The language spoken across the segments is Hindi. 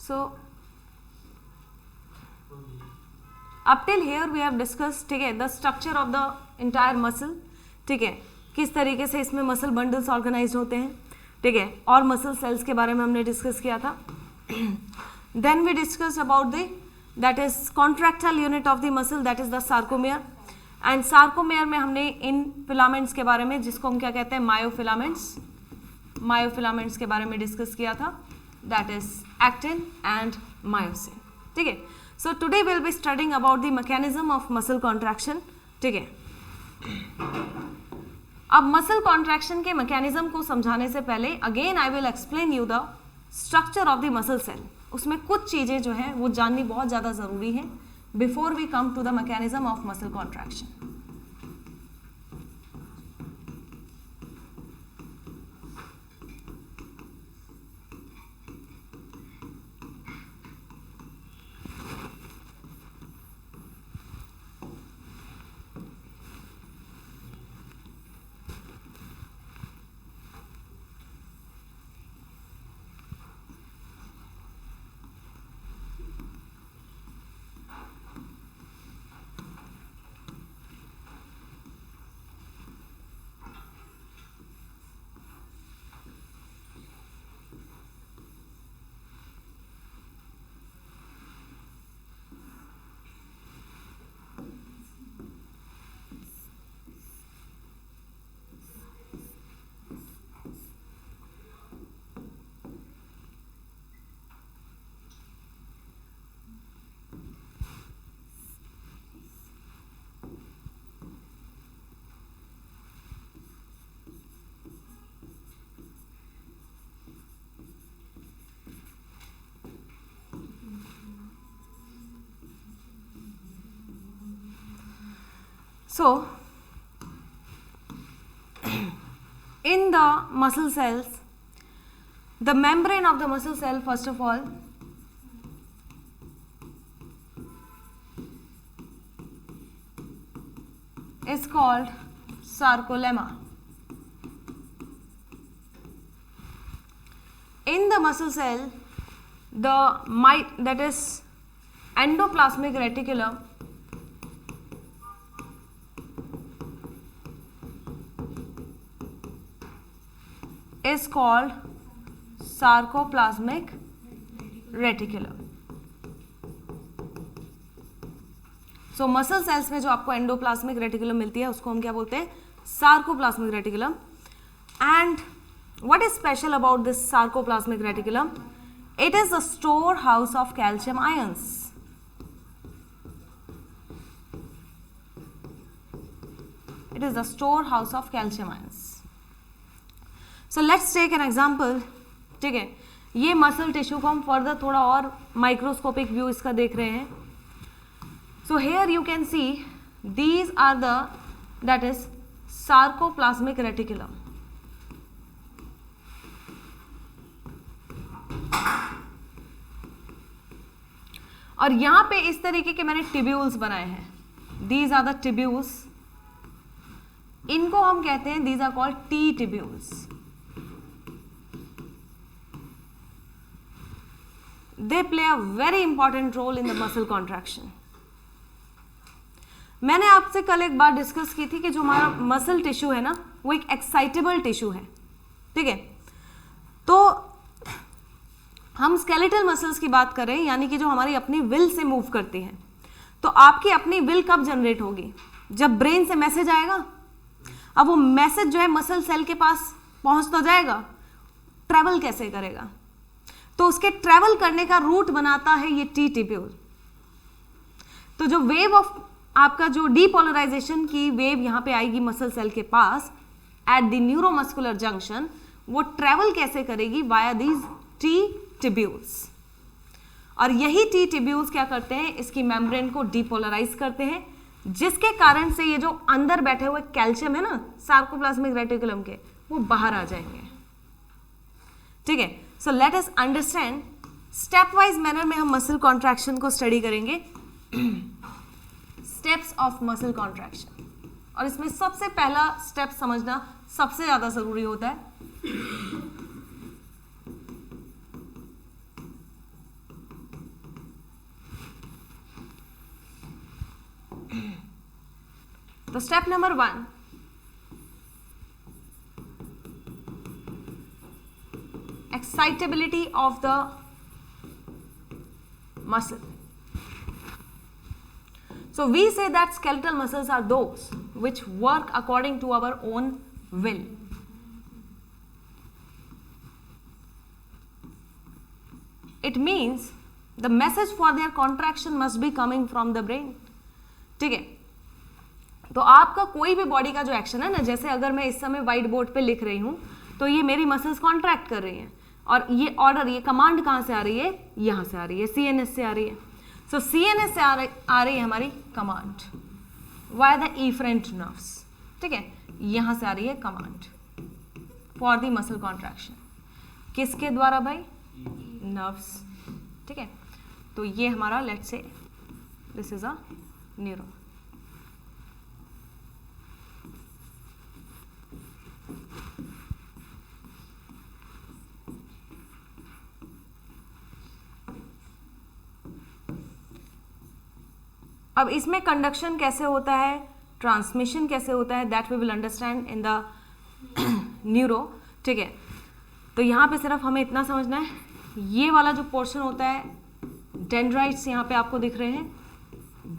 So up till here we have discuss, ठीक है, the structure of the entire muscle, ठीक है, किस तरीके से इसमें मसल बंडल्स ऑर्गेनाइज होते हैं, ठीक है, और मसल सेल्स के बारे में हमने डिस्कस किया था. Then we discuss about the that is contractile unit of the muscle, that is the sarcomere. And sarcomere में हमने इन फिलामेंट्स के बारे में, जिसको हम क्या कहते हैं, मायोफिलामेंट्स के बारे में डिस्कस किया था, that is actin and myosin. ठीक है, so today will be studying about the mechanism of muscle contraction. ठीक है, अब मसल कॉन्ट्रैक्शन के मैकेनिज्म को समझाने से पहले again I will explain you the structure of the muscle cell. उसमें कुछ चीज़ें जो हैं वो जाननी बहुत ज़्यादा ज़रूरी है before we come to the mechanism of muscle contraction. So, in the muscle cells, the membrane of the muscle cell first of all is called sarcolemma. In the muscle cell, that is endoplasmic reticulum is called sarcoplasmic reticulum. So muscle cells में जो आपको एंडोप्लाज्मिक रेटिकुलम मिलती है उसको हम क्या बोलते हैं, sarcoplasmic reticulum. And what is special about this sarcoplasmic reticulum? It is the store house of calcium ions. It is the storehouse of calcium ions. So let's take an example. ठीक है, ये मसल टिश्यू को हम फर्दर थोड़ा और माइक्रोस्कोपिक व्यू इसका देख रहे हैं. So here you can see these are the that is sarcoplasmic reticulum. और यहाँ पे इस तरीके के मैंने टिब्यूल्स बनाए हैं. These are the tubules. इनको हम कहते हैं these are called T tubules. They play a very important role in the muscle contraction. मैंने आपसे कल एक बार डिस्कस की थी कि जो हमारा मसल टिश्यू है ना वो एक एक्साइटेबल टिश्यू है. ठीक है, तो हम स्केलेटल मसल्स की बात करें, यानी कि जो हमारी अपनी विल से मूव करती हैं, तो आपकी अपनी विल कब जनरेट होगी? जब ब्रेन से मैसेज आएगा. अब वो मैसेज जो है मसल सेल के पास पहुंच तो जाएगा, ट्रैवल कैसे करेगा? तो उसके ट्रैवल करने का रूट बनाता है ये टी टिब्यूल. तो जो वेव ऑफ आपका जो डीपोलराइजेशन की वेव यहाँ पे आएगी मसल सेल के पास एट द न्यूरोमस्कुलर जंक्शन, वो ट्रैवल कैसे करेगी? Via these T tubules. और यही टी टिब्यूल्स क्या करते हैं, इसकी मेम्ब्रेन को डीपोलराइज करते हैं, जिसके कारण से ये जो अंदर बैठे हुए कैल्शियम है ना सार्कोप्लाज्मिक रेटिकुलम के, वो बाहर आ जाएंगे. ठीक है, so let us understand step wise manner में हम मसल कॉन्ट्रैक्शन को स्टडी करेंगे. स्टेप्स ऑफ मसल कॉन्ट्रैक्शन, और इसमें सबसे पहला स्टेप समझना सबसे ज्यादा जरूरी होता है. तो step number 1, excitability of the muscle. So we say that skeletal muscles are those which work according to our own will. It means the message for their contraction must be coming from the brain. ठीक है, तो आपका कोई भी बॉडी का जो एक्शन है ना, जैसे अगर मैं इस समय व्हाइट बोर्ड पे लिख रही हूं तो ये मेरी मसल्स कॉन्ट्रैक्ट कर रही हैं, और ये ऑर्डर, ये कमांड कहाँ से आ रही है, यहाँ से आ रही है, सीएनएस से आ रही है. सो सीएनएस से आ रही है हमारी command via the efferent nerves. ठीक है, यहाँ से आ रही है command for the muscle contraction. किसके द्वारा भाई, नर्व्स. ठीक है, तो ये हमारा let's say this is a neuron. अब इसमें कंडक्शन कैसे होता है, ट्रांसमिशन कैसे होता है, that we will understand in the neuro. ठीक है, तो यहाँ पे सिर्फ हमें इतना समझना है, ये वाला जो पोर्शन होता है, डेंड्राइट्स यहाँ पे आपको दिख रहे हैं,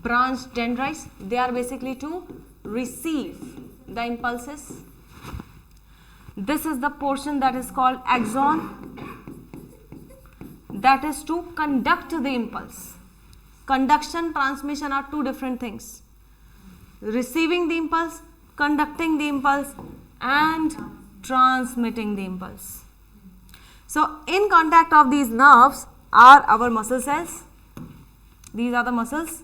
branch dendrites, they are basically to receive the impulses. This is the portion that is called axon, that is to conduct the impulse. Conduction, transmission are two different things. Receiving the impulse, conducting the impulse, and transmitting the impulse. So, in contact of these nerves are our muscle cells. These are the muscles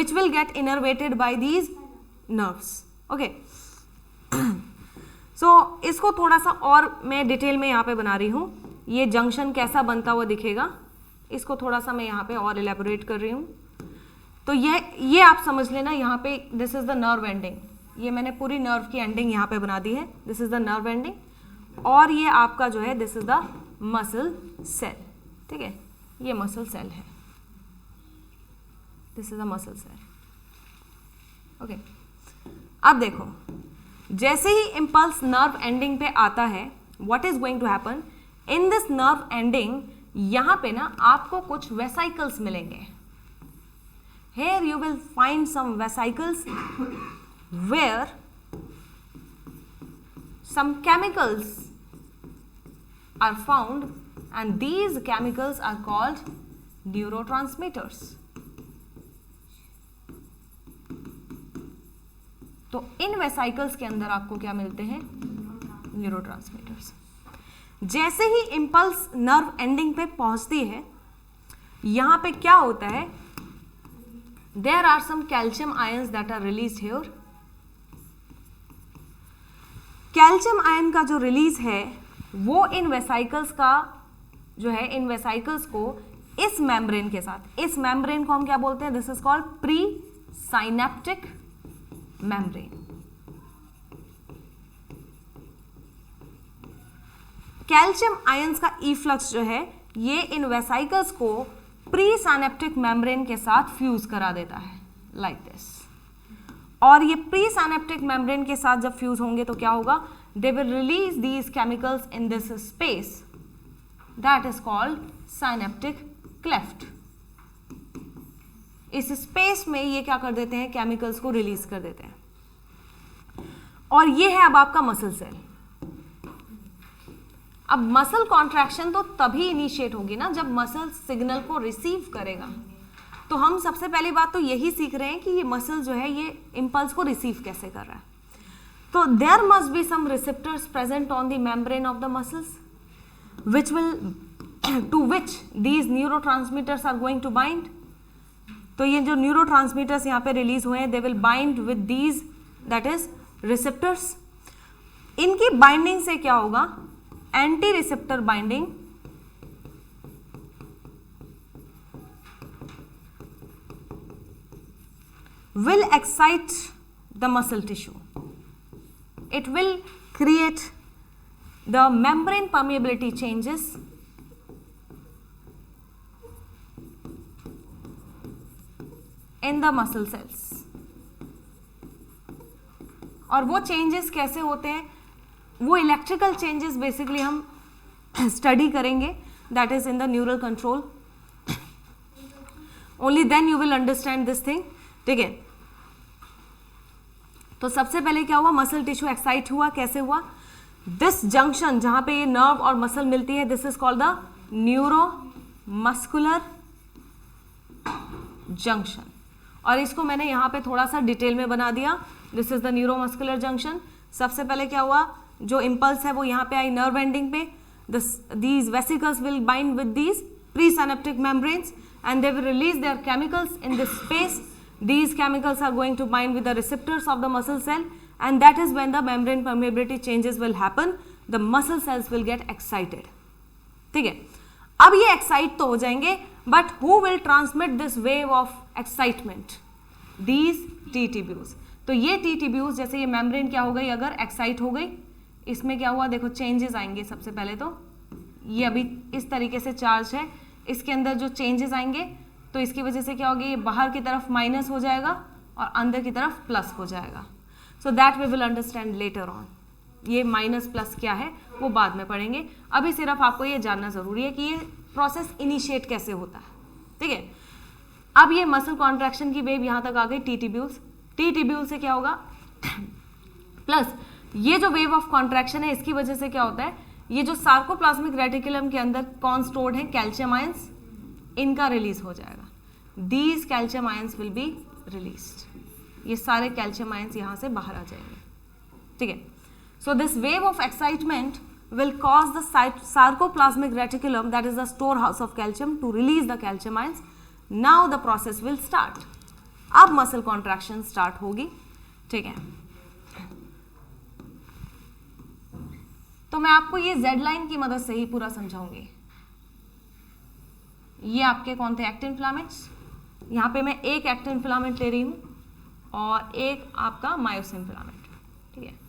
which will get innervated by these nerves. Okay. So, इसको थोड़ा सा और मैं डिटेल में यहाँ पे बना रही हूँ. ये जंक्शन कैसा बनता हुआ दिखेगा, इसको थोड़ा सा मैं यहाँ पे और एलेबोरेट कर रही हूँ. तो ये आप समझ लेना, यहाँ पे this is the nerve ending. ये मैंने पूरी नर्व की एंडिंग यहाँ पे बना दी है, this is the nerve ending. और ये आपका जो है this is the muscle cell. ठीक है, ये मसल सेल है, this is the muscle cell. Okay, अब देखो, जैसे ही इम्पल्स नर्व एंडिंग पे आता है, what is going to happen in this nerve ending. यहाँ पे ना आपको कुछ वेसाइकल्स मिलेंगे. Here you will find some vesicles where some chemicals are found, and these chemicals are called neurotransmitters. तो इन वेसाइकल्स के अंदर आपको क्या मिलते हैं, न्यूरोट्रांसमीटर्स. जैसे ही इम्पल्स नर्व एंडिंग पे पहुंचती है, यहां पे क्या होता है, there are some calcium ions that are released here. Calcium ion का जो रिलीज है वो इन वेसाइकल्स का जो है, इन वेसाइकल्स को इस मेम्ब्रेन के साथ, इस मेम्ब्रेन को हम क्या बोलते हैं, this is called pre synaptic membrane. Calcium ions का इफ्लक्स जो है ये इन वेसाइकल्स को प्री साइनेप्टिक मेम्ब्रेन के साथ फ्यूज करा देता है, लाइक दिस. और ये प्री साइनेप्टिक मेम्ब्रेन के साथ जब फ्यूज होंगे तो क्या होगा, they will release these chemicals in this space that is called synaptic cleft. इस स्पेस में ये क्या कर देते हैं, केमिकल्स को रिलीज कर देते हैं. और ये है अब आपका मसल सेल. अब मसल कॉन्ट्रैक्शन तो तभी इनिशिएट होगी ना जब मसल सिग्नल को रिसीव करेगा. तो हम सबसे पहली बात तो यही सीख रहे हैं कि ये मसल जो है ये इम्पल्स को रिसीव कैसे कर रहा है. तो there must be some receptors present on the membrane of the muscles which will to which these neurotransmitters are going to bind. तो ये जो न्यूरोट्रांसमीटर्स यहाँ पे रिलीज हुए हैं, they will bind with these that is receptors. इनकी बाइंडिंग से क्या होगा, anti receptor binding will excite the muscle tissue. It will create the membrane permeability changes in the muscle cells. और वो चेंजेस कैसे होते हैं, वो इलेक्ट्रिकल चेंजेस बेसिकली हम स्टडी करेंगे, that is in the neural control, only then you will understand this thing, ठीक है। तो सबसे पहले क्या हुआ, मसल टिश्यू एक्साइट हुआ, कैसे हुआ, दिस जंक्शन जहां पे ये नर्व और मसल मिलती है, this is called the neuromuscular junction, और इसको मैंने यहां पे थोड़ा सा डिटेल में बना दिया, this is the neuromuscular junction. सबसे पहले क्या हुआ, जो इम्पल्स है वो यहाँ पे आई नर्व एंडिंग पे, these vesicles will bind with these presynaptic membranes and they will release their chemicals in this space. These chemicals are going to bind with the receptors of the muscle cell and that is when the membrane permeability changes will happen. The muscle cells will get excited. ठीक है, अब ये excite तो हो जाएंगे, but who will transmit this wave of excitement? These T tubules. तो ये T tubules, जैसे ये membrane क्या हो गई, अगर excite हो गई, इसमें क्या हुआ, देखो चेंजेस आएंगे। सबसे पहले तो ये अभी इस तरीके से चार्ज है, इसके अंदर जो चेंजेस आएंगे तो इसकी वजह से क्या होगी, ये बाहर की तरफ माइनस हो जाएगा और अंदर की तरफ प्लस हो जाएगा। So that we will understand later on, ये माइनस प्लस क्या है वो बाद में पढ़ेंगे, अभी सिर्फ आपको ये जानना ज़रूरी है कि ये प्रोसेस इनिशिएट कैसे होता है, ठीक है। अब ये मसल कॉन्ट्रैक्शन की वेव यहाँ तक आ गई, टी ट्यूब्यूल्स, टी ट्यूब्यूल से क्या होगा प्लस ये जो वेव ऑफ कॉन्ट्रैक्शन है इसकी वजह से क्या होता है, ये जो सार्कोप्लाज्मिक रेटिकुलम के अंदर कौन स्टोर्ड है, कैल्शियम आयंस, इनका रिलीज हो जाएगा, these calcium ions will be released, ये सारे कैल्शियम आयंस यहाँ से बाहर आ जाएंगे, ठीक है। So this wave of excitement will cause the sarcoplasmic reticulum, that is the storehouse of calcium, to release the calcium ions. Now the process will start. अब मसल कॉन्ट्रैक्शन स्टार्ट होगी, ठीक है। तो मैं आपको ये Z लाइन की मदद से ही पूरा समझाऊंगी। ये आपके कौन थे, एक्टिन फिलामेंट्स, यहाँ पे मैं एक एक्टिन फिलामेंट ले रही हूँ और एक आपका मायोसिन फिलामेंट, ठीक है।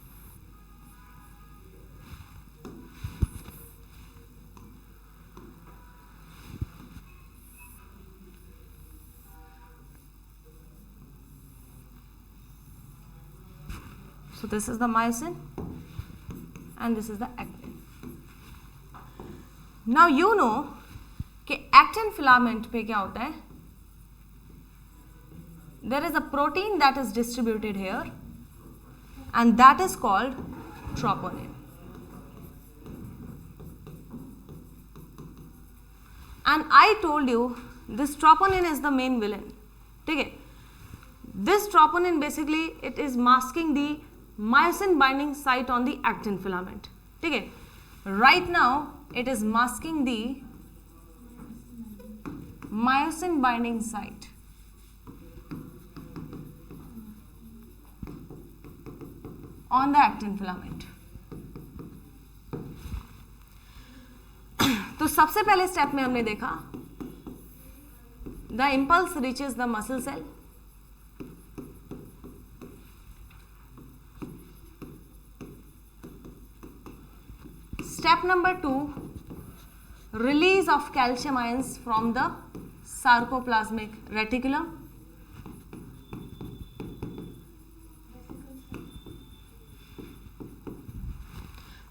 So this is the myosin and this is the actin. Now you know कि actin filament पे क्या होता है, there is a protein that is distributed here and that is called troponin. And I told you this troponin is the main villain, ठीक है। This troponin basically it is masking the myosin binding site on the actin filament, ठीक है। Right now it is masking the myosin binding site on the actin filament. तो सबसे पहले स्टेप में हमने देखा the impulse reaches the muscle cell, step number 2, release of calcium ions from the sarcoplasmic reticulum.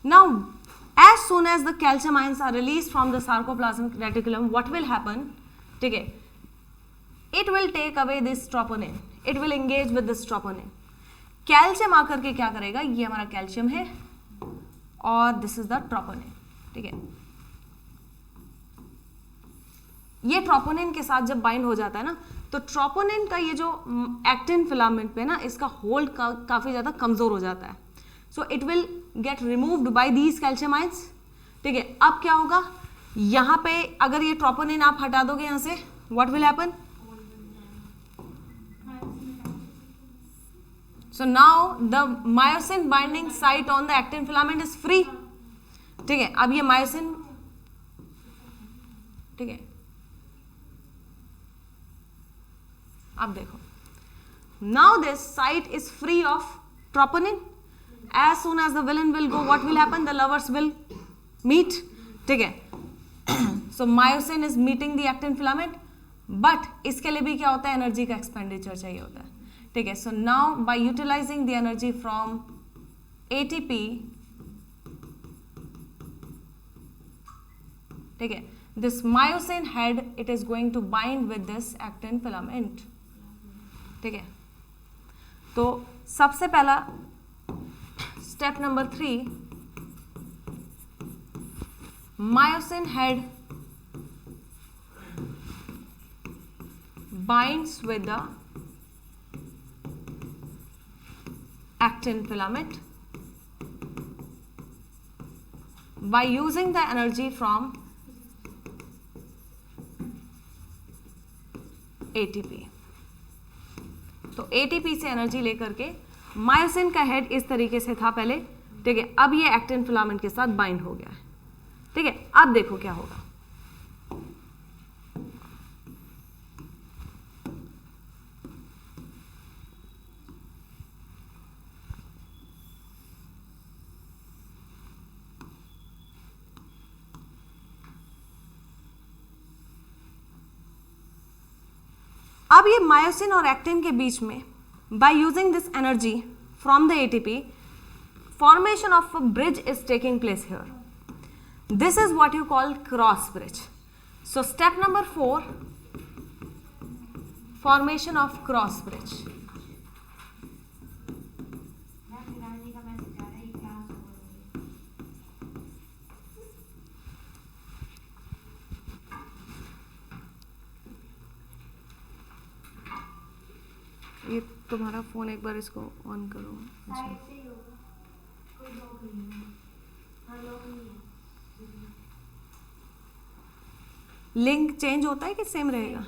Now as soon as the calcium ions are released from the sarcoplasmic reticulum, what will happen, ठीक है, it will take away this troponin, it will engage with this troponin. Calcium आकर के क्या करेगा, ये हमारा कैल्शियम है और दिस इज द ट्रोपोनिन, ठीक है। ये ट्रोपोनिन के साथ जब बाइंड हो जाता है ना, तो ट्रोपोनिन का ये जो एक्टिन फिलामेंट पे ना इसका होल्ड काफी ज्यादा कमजोर हो जाता है, so it will gate removed by these calcium ions, ठीक है। अब क्या होगा, यहाँ पे अगर ये ट्रोपोनिन आप हटा दोगे यहाँ से, what will happen, so now the myosin binding site on the actin filament is free, ठीक है। अब ये myosin, ठीक है, अब देखो, now this site is free of troponin. As soon as the villain will go, what will happen, the lovers will meet, ठीक है। so myosin is meeting the actin filament, but इसके लिए भी क्या होता है, एनर्जी का एक्सपेंडिचर चाहिए होता है, ठीक है. So now by utilising the energy from ATP, ठीक है, this myosin head it is going to bind with this actin filament. ठीक है. तो सबसे पहला step number 3, myosin head binds with the actin filament by using the energy from ATP. तो ATP से एनर्जी लेकर के मायोसिन का हेड इस तरीके से था पहले, ठीक है, अब ये एक्टिन फिलामेंट के साथ बाइंड हो गया है. ठीक है, अब देखो क्या होगा. अब ये मायोसिन और एक्टिन के बीच में by using this energy from the ATP formation of a bridge is taking place here. This is what you call cross bridge. So step number 4, formation of cross bridge. ये तुम्हारा फोन एक बार इसको ऑन करो. अच्छा. लिंक चेंज होता है कि सेम रहेगा?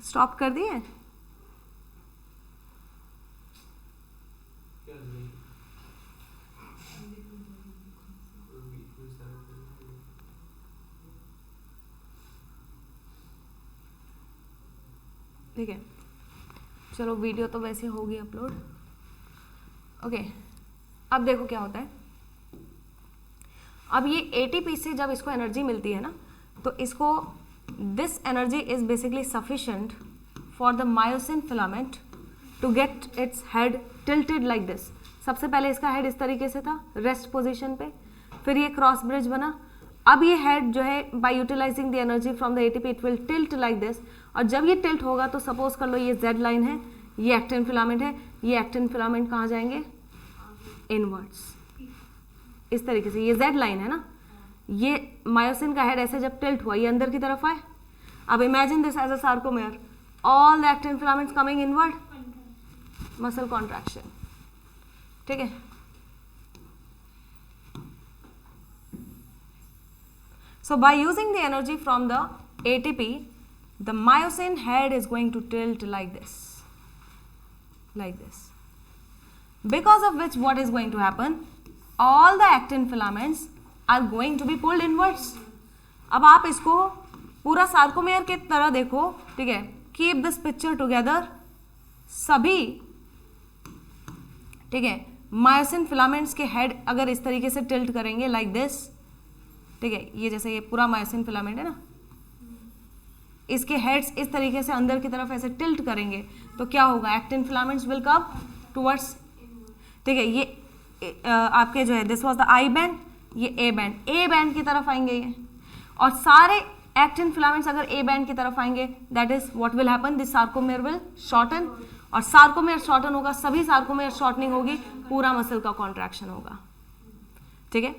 स्टॉप कर दिए? ठीक है, चलो वीडियो तो वैसे होगी अपलोड. ओके, अब देखो क्या होता है. अब ये एटीपी से जब इसको एनर्जी मिलती है ना, तो इसको this energy is basically sufficient for the myosin filament to get its head tilted like this. सबसे पहले इसका हेड इस तरीके से था रेस्ट पोजीशन पे, फिर ये क्रॉस ब्रिज बना. अब ये हेड जो है by utilising the energy from the ATP it will tilt like this. और जब ये टिल्ट होगा तो सपोज कर लो ये जेड लाइन है, ये एक्टिन फिलामेंट है, ये एक्टिन फिलामेंट कहाँ जाएंगे? इनवर्ड्स. इस तरीके से ये जेड लाइन है ना, ये मायोसिन का हेड ऐसे जब टिल्ट हुआ ये अंदर की तरफ आए. अब imagine this as a sarcomere, all the actin filaments coming inward, muscle contraction. ठीक है, so by using the energy from the ATP the myosin head is going to tilt like this, because of which what is going to happen, all the actin filaments are going to be pulled inwards. अब आप इसको पूरा सार्कोमेयर के तरह देखो. ठीक है, कीप दिस पिक्चर टुगेदर. सभी, ठीक है, मायोसिन फिलामेंट्स के हेड अगर इस तरीके से टिल्ट करेंगे लाइक दिस, ठीक है, ये जैसे ये पूरा मायोसिन फिलामेंट है ना, इसके हेड्स इस तरीके से अंदर की तरफ ऐसे टिल्ट करेंगे तो क्या होगा? Actin filaments will come towards. ठीक है, ये आपके जो है this was the I band, ये ए बैंड की तरफ आएंगे ये, और सारे एक्टिन फिलामेंट्स अगर ए बैंड की तरफ आएंगे that is what will happen, this sarcomere will shorten. और सार्कोमेयर शॉर्टन होगा, सभी सार्कोमेयर शॉर्टनिंग होगी, पूरा मसल का कॉन्ट्रैक्शन होगा. ठीक है,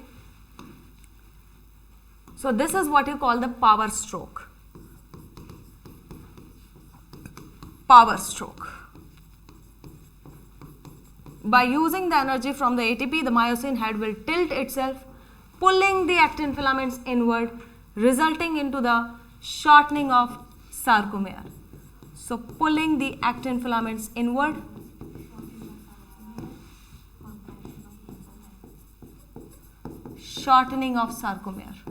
so this is what you call the power stroke. Power stroke. By using the energy from the ATP, the myosin head will tilt itself, pulling the actin filaments inward, resulting into the shortening of sarcomere. So pulling the actin filaments inward, shortening of sarcomere.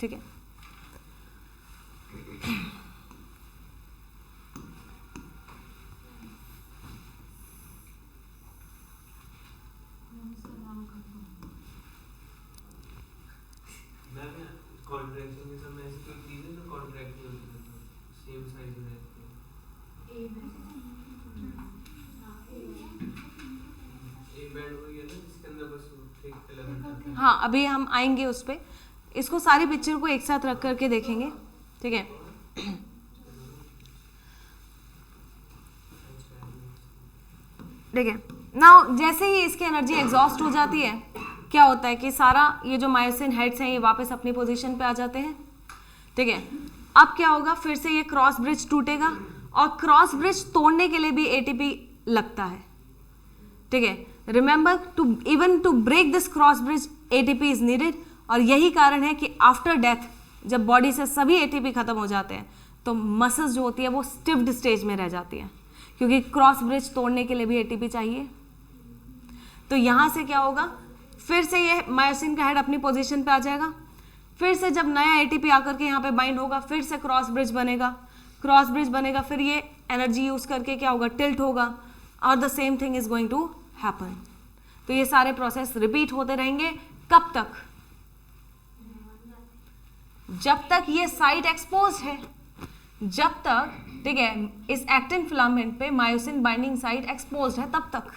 ठीक है, कॉन्ट्रैक्शन के समय ऐसी कोई चीज है जो कॉन्ट्रैक्ट होती है सेम साइज में एक बैंड हो गया ना जिसके अंदर बस एक फिलामेंट आता है। हाँ अभी हम आएंगे उस पर, इसको सारी पिक्चर को एक साथ रख करके देखेंगे। ठीक है, ठीक है। नाउ जैसे ही इसकी एनर्जी एग्जॉस्ट हो जाती है, क्या होता है कि सारा ये जो मायोसिन हेड्स हैं ये वापस अपनी पोजीशन पे आ जाते हैं। ठीक है, अब क्या होगा, फिर से ये क्रॉस ब्रिज टूटेगा और क्रॉस ब्रिज तोड़ने के लिए भी एटीपी लगता है। ठीक है, remember to even to break this cross bridge ATP is needed. और यही कारण है कि आफ्टर डेथ जब बॉडी से सभी एटीपी खत्म हो जाते हैं तो मसल्स जो होती है वो स्टिफ्ड स्टेज में रह जाती है, क्योंकि क्रॉस ब्रिज तोड़ने के लिए भी एटीपी चाहिए। तो यहां से क्या होगा, फिर से ये मायोसिन का हेड अपनी पोजीशन पे आ जाएगा। फिर से जब नया एटीपी आकर के यहाँ पे बाइंड होगा, फिर से क्रॉस ब्रिज बनेगा, क्रॉस ब्रिज बनेगा, फिर ये एनर्जी यूज करके क्या होगा, टिल्ट होगा और the same thing is going to happen. तो ये सारे प्रोसेस रिपीट होते रहेंगे। कब तक? जब तक ये साइट एक्सपोज है, जब तक, ठीक है, इस एक्टिन फिलामेंट पे मायोसिन बाइंडिंग साइट एक्सपोज है तब तक।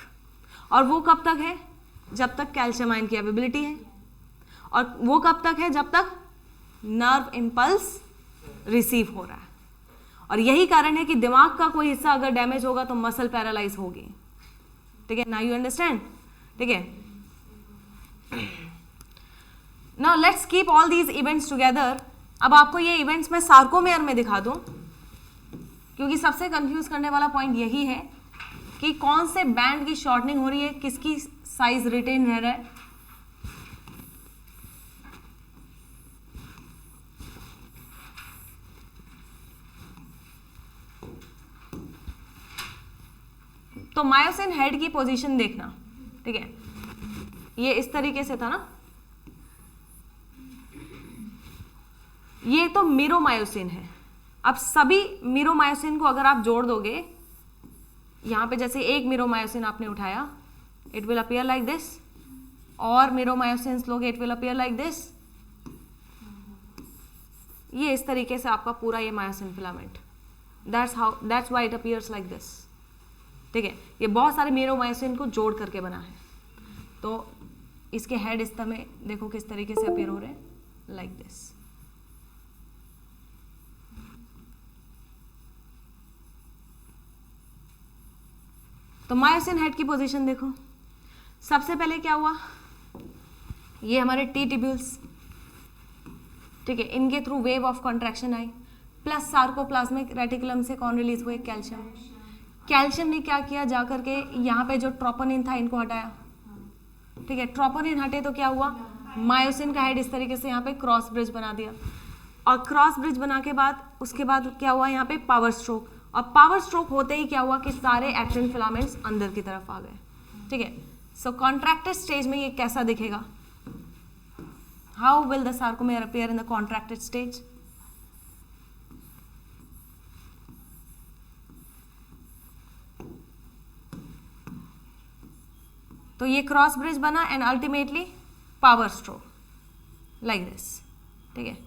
और वो कब तक है? जब तक कैल्शियम आयन की अवेलेबिलिटी है। और वो कब तक है? जब तक नर्व इंपल्स रिसीव हो रहा है। और यही कारण है कि दिमाग का कोई हिस्सा अगर डैमेज होगा तो मसल पैरालाइज होगी। ठीक है, नाउ यू अंडरस्टैंड? ठीक है, now let's keep all these events together. अब आपको ये इवेंट्स मैं सार्कोमेयर में दिखा दूं, क्योंकि सबसे कंफ्यूज करने वाला पॉइंट यही है कि कौन से बैंड की शॉर्टनिंग हो रही है, किसकी साइज रिटेन रह रहा है। तो मायोसिन हेड की पोजीशन देखना। ठीक है, ये इस तरीके से था ना, ये तो मीरोमायोसिन है। अब सभी मीरोमायोसिन को अगर आप जोड़ दोगे, यहां पे जैसे एक मीरोमायोसिन आपने उठाया, it will appear like this, और मीरोमायोसिन लोगे it will appear like this. ये इस तरीके से आपका पूरा ये myosin filament, that's why it appears like this. ठीक है, ये बहुत सारे मीरोमायोसिन को जोड़ करके बना है। तो इसके हेड इस तरह देखो किस तरीके से अपीयर हो रहे हैं, लाइक दिस। तो मायोसिन हेड की पोजीशन देखो। सबसे पहले क्या हुआ, ये हमारे टी ट्यूब्यूल्स, ठीक है, इनके through wave of contraction I, plus sarcoplasmic reticulum से कौन रिलीज हुए, कैल्शियम। कैल्शियम ने क्या किया, जाकर के यहाँ पे जो ट्रोपोनिन था इनको हटाया। ठीक है, ट्रोपोनिन हटे तो क्या हुआ, मायोसिन का हेड इस तरीके से यहाँ पे क्रॉस ब्रिज बना दिया। और क्रॉस ब्रिज बना के बाद उसके बाद क्या हुआ, यहाँ पे पावर स्ट्रोक। और पावर स्ट्रोक होते ही क्या हुआ कि सारे एक्टिन फिलामेंट्स अंदर की तरफ आ गए। ठीक है, सो कॉन्ट्रैक्टेड स्टेज में ये कैसा दिखेगा, how will the sarcomere appear in the contracted stage. तो ये क्रॉस ब्रिज बना and ultimately power stroke like this. ठीक है,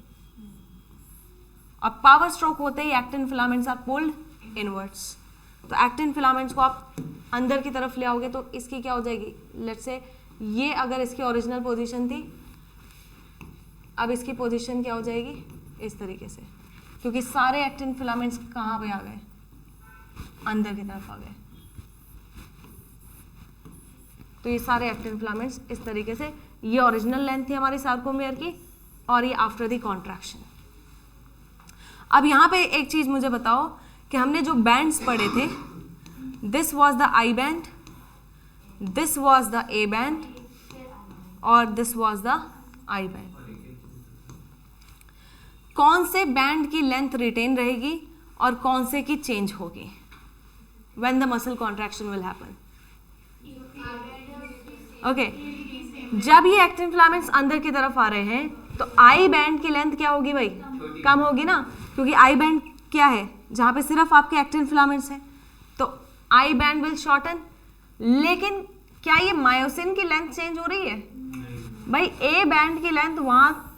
और पावर स्ट्रोक होते ही actin filaments are pulled inwards. तो एक्टिन फिलामेंट्स को आप अंदर की तरफ ले आओगे तो इसकी क्या हो जाएगी, लेट्स से ये अगर इसकी ओरिजिनल पोजीशन थी, अब इसकी पोजीशन क्या हो जाएगी इस तरीके से, क्योंकि सारे एक्टिन फिलामेंट्स कहाँ पे आ गए, अंदर की तरफ आ गए। तो ये सारे एक्टिन फिलामेंट्स इस तरीके से, ये ओरिजिनल लेंथ थी हमारी सार्कोमेयर की और ये आफ्टर द कॉन्ट्रैक्शन। अब यहाँ पे एक चीज मुझे बताओ कि हमने जो बैंड्स पढ़े थे, this was the I band, this was the A band और this was the I band. कौन से बैंड की लेंथ रिटेन रहेगी और कौन से की चेंज होगी when the muscle contraction will happen. Okay जब ये एक्टिन फिलामेंट्स अंदर की तरफ आ रहे हैं तो आई बैंड की लेंथ क्या होगी भाई, कम होगी ना, क्योंकि आई बैंड क्या है जहाँ पे सिर्फ आपके एक्टिन फिलामेंट्स हैं, तो आई बैंड विल शॉर्टन। लेकिन क्या ये मायोसिन की लेंथ चेंज हो रही है भाई? ए बैंड की लेंथ वहाँ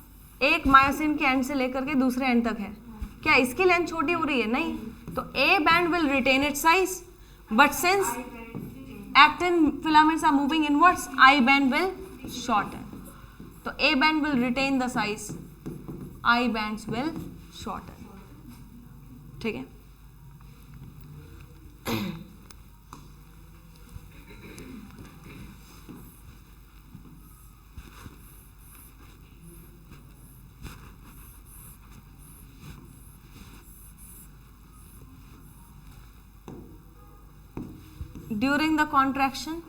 एक मायोसिन के एंड से लेकर के दूसरे एंड तक है, क्या इसकी लेंथ छोटी हो रही है? नहीं। तो A band will retain its size, but since actin filaments are moving inwards, I band will shorten. तो A band will retain the size, I bands will shorten. ठीक है, during the contraction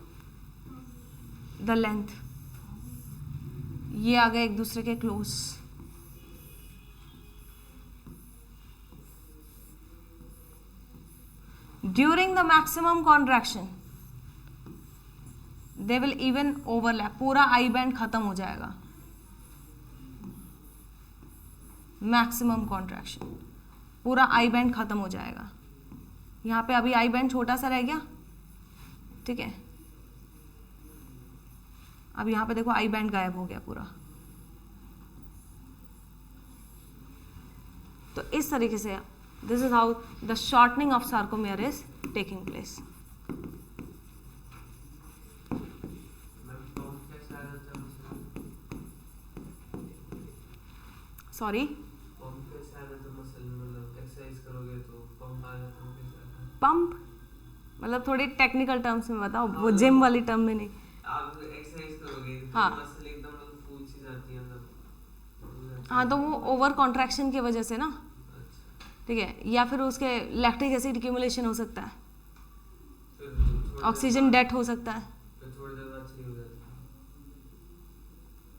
the length, ये आ गए एक दूसरे के close. During the maximum contraction they will even overlap, पूरा आई बैंड खत्म हो जाएगा। मैक्सिमम कॉन्ट्रैक्शन पूरा आई बैंड खत्म हो जाएगा। यहां पे अभी आई बैंड छोटा सा रह गया, ठीक है, अब यहां पे देखो आई बैंड गायब हो गया पूरा। तो इस तरीके से this is how the shortening of sarcomere is taking place. Sorry, pump मतलब थोड़ी टेक्निकल टर्म्स में बताओ, वो जिम वाली टर्म में नहीं। आप एक्सरसाइज करोगे हाँ मसल एकदम फूल सी जाती है अंदर। हाँ, तो वो ओवर कॉन्ट्रैक्शन की वजह से ना, ठीक है, या फिर उसके लैक्टिक एसिड एक्यूमुलेशन हो सकता है, ऑक्सीजन डेट हो सकता है,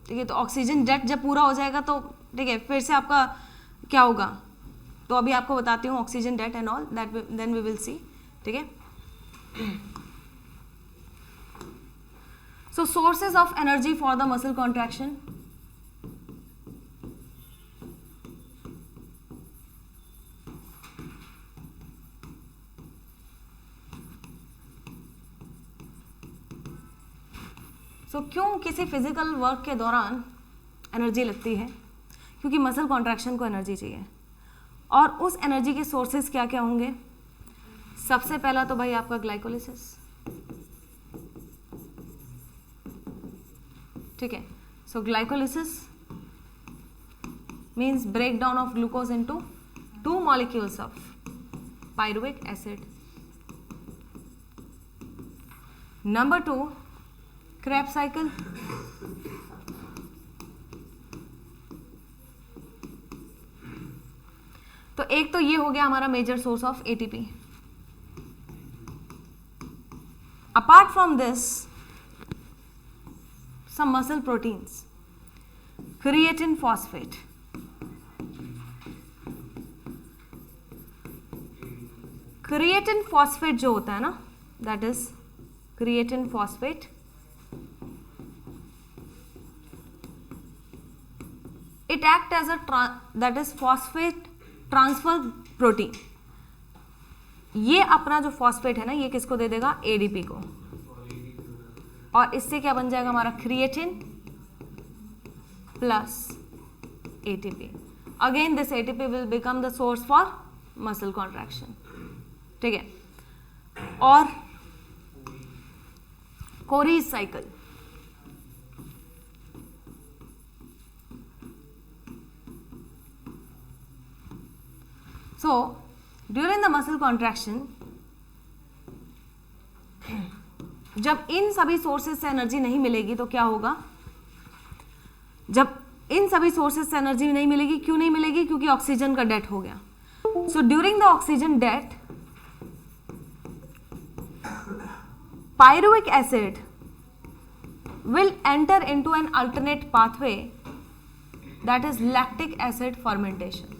ठीक है। तो ऑक्सीजन डेट जब पूरा हो जाएगा तो ठीक है, फिर से आपका क्या होगा, तो अभी आपको बताती हूँ oxygen debt and all that, then we will see, ठीक है। So sources of energy for the muscle contraction. So क्यों किसी फिजिकल वर्क के दौरान एनर्जी लगती है? क्योंकि मसल कॉन्ट्रैक्शन को एनर्जी चाहिए, और उस एनर्जी के सोर्सेज क्या क्या होंगे? सबसे पहला तो भाई आपका ग्लाइकोलिसिस, ठीक है। So glycolysis means break down of glucose into 2 molecules of pyruvic acid. Number 2 Krebs cycle, तो एक तो ये हो गया हमारा major source of ATP. Apart from this, some muscle proteins, creatine phosphate, creatine phosphate जो होता है ना, that is creatine phosphate, it act as a that is phosphate transfer protein। ये अपना जो फॉस्फेट है ना, ये किसको दे देगा? एडीपी को, और इससे क्या बन जाएगा हमारा? Creatine plus ATP. Again this ATP will become the source for muscle contraction, ठीक है। और Cori's cycle, so during the muscle contraction जब इन सभी सोर्सेज से एनर्जी नहीं मिलेगी तो क्या होगा? जब इन सभी सोर्सेज से एनर्जी नहीं मिलेगी, क्यों नहीं मिलेगी? क्योंकि ऑक्सीजन का डेट हो गया। So during the oxygen debt pyruvic acid will enter into an alternate pathway, that is lactic acid fermentation,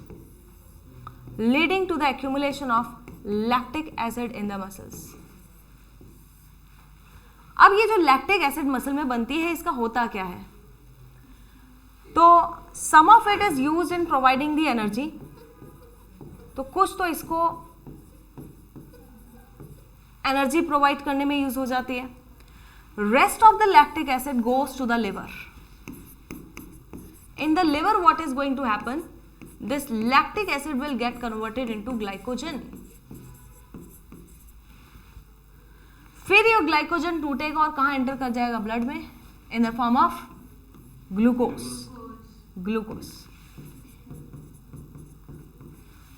leading to the accumulation of lactic acid in the muscles. अब ये जो लैक्टिक एसिड मसल में बनती है, इसका होता क्या है? तो some of it is used in providing the energy, तो कुछ तो इसको एनर्जी प्रोवाइड करने में यूज हो जाती है. Rest of the lactic acid goes to the liver. In the liver, what is going to happen? This lactic acid will get converted into glycogen. फिर ये ग्लाइकोजन टूटेगा और कहाँ एंटर कर जाएगा? ब्लड में, in the form of glucose.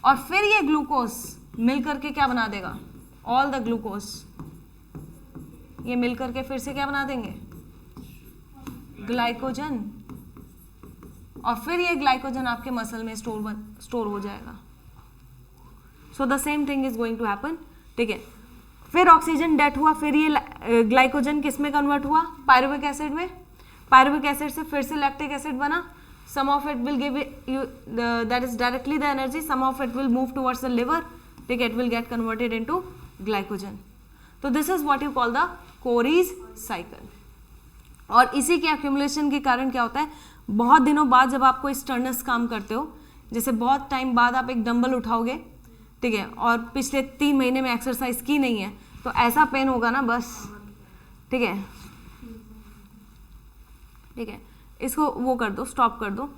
और फिर ये ग्लूकोज मिल करके क्या बना देगा? ऑल द ग्लूकोज ये मिल करके फिर से क्या बना देंगे? ग्लाइकोजन. और फिर ये ग्लाइकोजन आपके मसल में स्टोर हो जाएगा. So the same thing is going to happen. ठीक है, फिर ऑक्सीजन डेथ हुआ, फिर ये ग्लाइकोजन किस में कन्वर्ट हुआ? पायरुविक एसिड में. पायरुविक एसिड से फिर से लैक्टिक एसिड बना. Some of it will give you that is directly the energy, some of it will move towards the liver. ठीक है, it will get converted into glycogen. तो this is what you call the Cori's cycle. और इसी के एक्यूमुलेशन के कारण क्या होता है? बहुत दिनों बाद जब आप कोई स्टर्नस काम करते हो, जैसे बहुत टाइम बाद आप एक डंबल उठाओगे, ठीक है, और पिछले 3 महीने में एक्सरसाइज की नहीं है, तो ऐसा पेन होगा ना बस. ठीक है, ठीक है, इसको वो कर दो, स्टॉप कर दो.